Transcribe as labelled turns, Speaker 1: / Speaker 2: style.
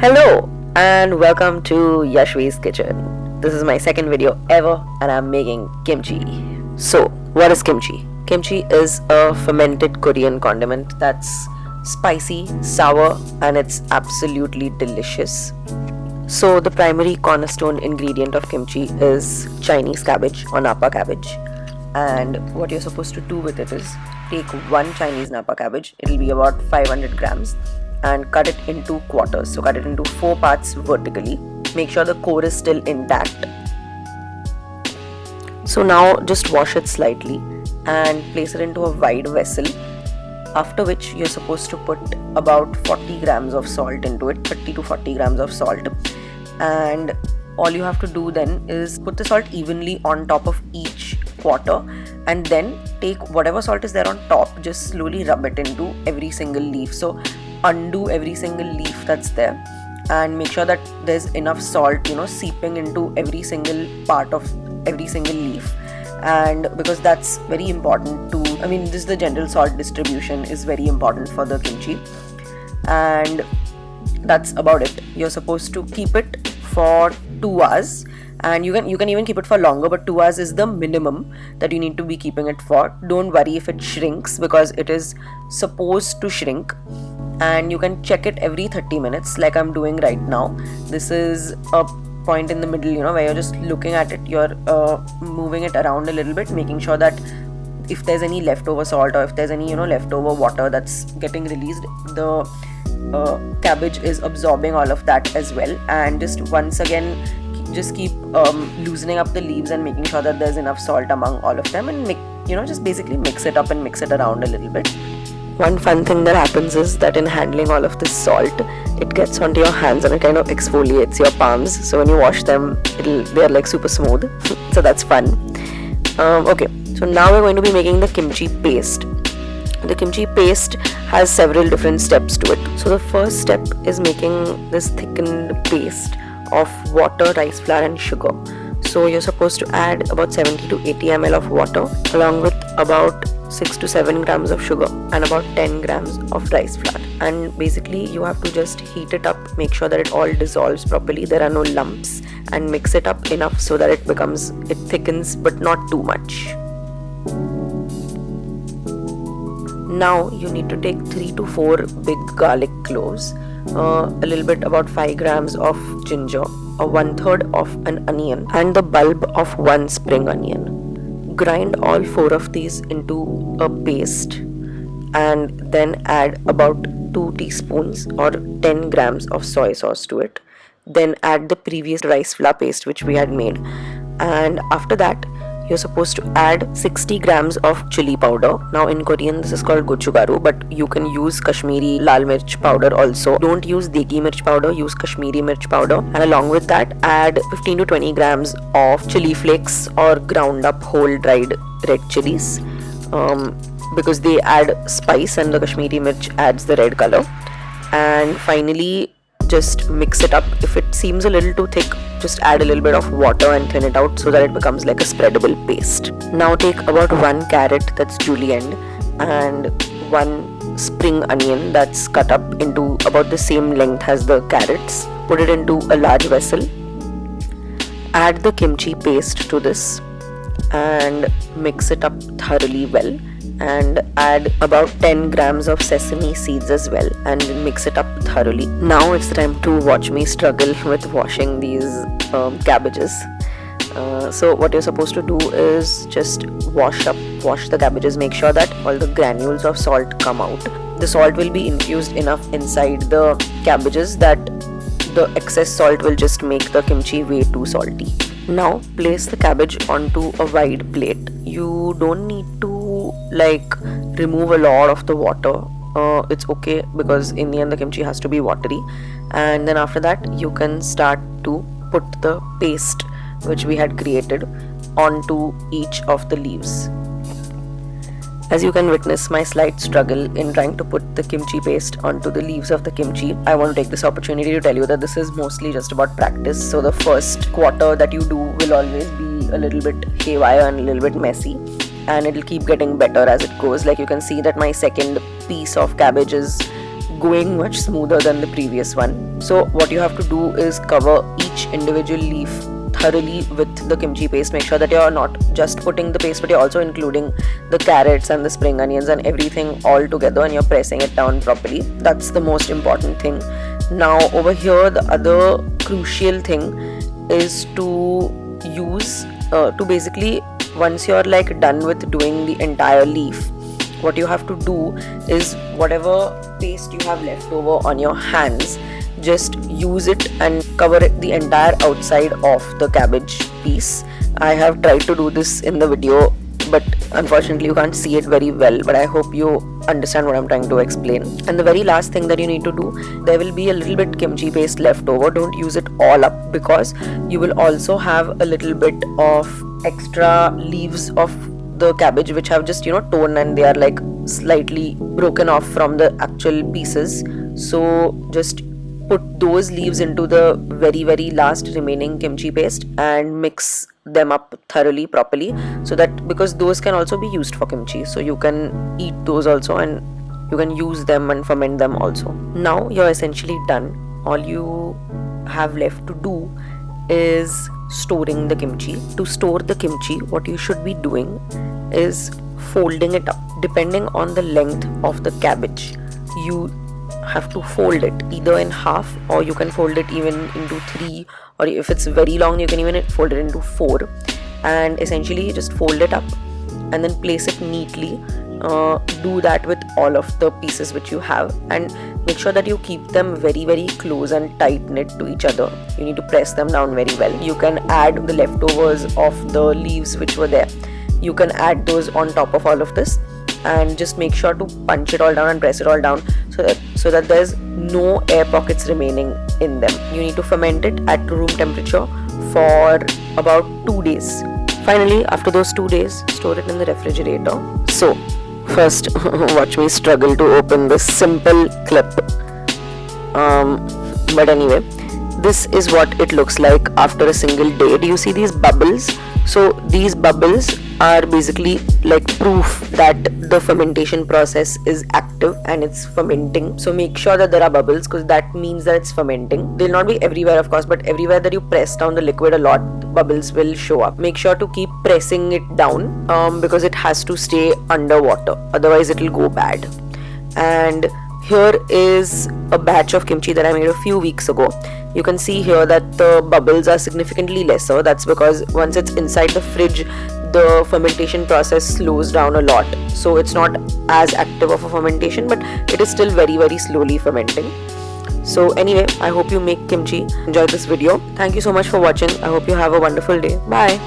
Speaker 1: Hello and welcome to Yashvi's kitchen. This is my second video ever and I'm making kimchi. So, what is kimchi? Kimchi is a fermented Korean condiment that's spicy, sour, and it's absolutely delicious. So, the primary cornerstone ingredient of kimchi is Chinese cabbage or Napa cabbage. And what you're supposed to do with it is take one Chinese Napa cabbage, it'll be about 500 grams, and cut it into quarters. So cut it into 4 parts vertically. Make sure the core is still intact. So now just wash it slightly and place it into a wide vessel, after which you're supposed to put about 40 grams of salt into it, 30 to 40 grams of salt. And all you have to do then is put the salt evenly on top of each quarter, and then take whatever salt is there on top, just slowly rub it into every single leaf. So undo every single leaf that's there and make sure that there's enough salt seeping into every single part of every single leaf. And because that's very important this the general salt distribution is very important for the kimchi. And that's about it. You're supposed to keep it for 2 hours, and you can even keep it for longer, but 2 hours is the minimum that you need to be keeping it for. Don't worry if it shrinks, because it is supposed to shrink. And you can check it every 30 minutes like I'm doing right now. This is a point in the middle where you're just looking at it, you're moving it around a little bit, making sure that if there's any leftover salt or if there's any leftover water that's getting released, the cabbage is absorbing all of that as well. And just once again just keep loosening up the leaves and making sure that there's enough salt among all of them, and just basically mix it up and mix it around a little bit. One fun thing that happens is that in handling all of this salt, it gets onto your hands and it kind of exfoliates your palms. So when you wash them, they're like super smooth. So that's fun. Okay, so now we're going to be making the kimchi paste. The kimchi paste has several different steps to it. So the first step is making this thickened paste of water, rice flour and sugar. So you're supposed to add about 70 to 80 ml of water along with about 6 to 7 grams of sugar and about 10 grams of rice flour. And basically you have to just heat it up, make sure that it all dissolves properly, there are no lumps, and mix it up enough so that it thickens but not too much. Now you need to take 3 to 4 big garlic cloves, a little bit about 5 grams of ginger, a 1/3 of an onion, and the bulb of 1 spring onion. Grind all 4 of these into a paste and then add about 2 teaspoons or 10 grams of soy sauce to it. Then add the previous rice flour paste which we had made, and after that you're supposed to add 60 grams of chili powder. Now in Korean this is called gochugaru, but you can use Kashmiri lal mirch powder also. Don't use degi mirch powder, use Kashmiri mirch powder. And along with that, add 15 to 20 grams of chili flakes or ground up whole dried red chilies, because they add spice and the Kashmiri mirch adds the red color. And finally just mix it up. If it seems a little too thick, just add a little bit of water and thin it out so that it becomes like a spreadable paste. Now take about 1 carrot that's julienned and 1 spring onion that's cut up into about the same length as the carrots. Put it into a large vessel. Add the kimchi paste to this and mix it up thoroughly well, and add about 10 grams of sesame seeds as well and mix it up thoroughly. Now it's time to watch me struggle with washing these cabbages. So what you're supposed to do is just wash the cabbages, make sure that all the granules of salt come out. The salt will be infused enough inside the cabbages that the excess salt will just make the kimchi way too salty. Now place the cabbage onto a wide plate. You don't need to remove a lot of the water. It's okay, because in the end the kimchi has to be watery. And then after that you can start to put the paste which we had created onto each of the leaves. As you can witness my slight struggle in trying to put the kimchi paste onto the leaves of the kimchi, I want to take this opportunity to tell you that this is mostly just about practice. So the first quarter that you do will always be a little bit haywire and a little bit messy, and it'll keep getting better as it goes. Like you can see that my second piece of cabbage is going much smoother than the previous one. So what you have to do is cover each individual leaf thoroughly with the kimchi paste. Make sure that you're not just putting the paste, but you're also including the carrots and the spring onions and everything all together, and you're pressing it down properly. That's the most important thing. Now over here, the other crucial thing is to use to basically, once you're like done with doing the entire leaf, what you have to do is whatever paste you have left over on your hands, just use it and cover it, the entire outside of the cabbage piece. I have tried to do this in the video, but unfortunately you can't see it very well, but I hope you understand what I'm trying to explain. And the very last thing that you need to do, there will be a little bit kimchi paste left over. Don't use it all up, because you will also have a little bit of extra leaves of the cabbage which have just torn, and they are like slightly broken off from the actual pieces. So just put those leaves into the very last remaining kimchi paste and mix them up thoroughly properly, so that, because those can also be used for kimchi, so you can eat those also and you can use them and ferment them also. Now you're essentially done. All you have left to do is storing the kimchi. To store the kimchi, what you should be doing is folding it up. Depending on the length of the cabbage, you have to fold it either in half, or you can fold it even into 3, or if it's very long you can even fold it into 4, and essentially just fold it up and then place it neatly. Do that with all of the pieces which you have, and make sure that you keep them very close and tight knit to each other. You need to press them down very well. You can add the leftovers of the leaves which were there. You can add those on top of all of this, and just make sure to punch it all down and press it all down, so that there's no air pockets remaining in them. You need to ferment it at room temperature for about 2 days. Finally, after those 2 days, store it in the refrigerator. So first, watch me struggle to open this simple clip. But anyway, this is what it looks like after a single day. Do you see these bubbles? So these bubbles are basically like proof that the fermentation process is active and it's fermenting. So make sure that there are bubbles, because that means that it's fermenting. They'll not be everywhere, of course, but everywhere that you press down the liquid a lot, bubbles will show up. Make sure to keep pressing it down, because it has to stay underwater, otherwise it will go bad. And here is a batch of kimchi that I made a few weeks ago. You can see here that the bubbles are significantly lesser. That's because once it's inside the fridge, the fermentation process slows down a lot. So it's not as active of a fermentation, but it is still very slowly fermenting. So anyway, I hope you make kimchi. Enjoy this video. Thank you so much for watching. I hope you have a wonderful day. Bye.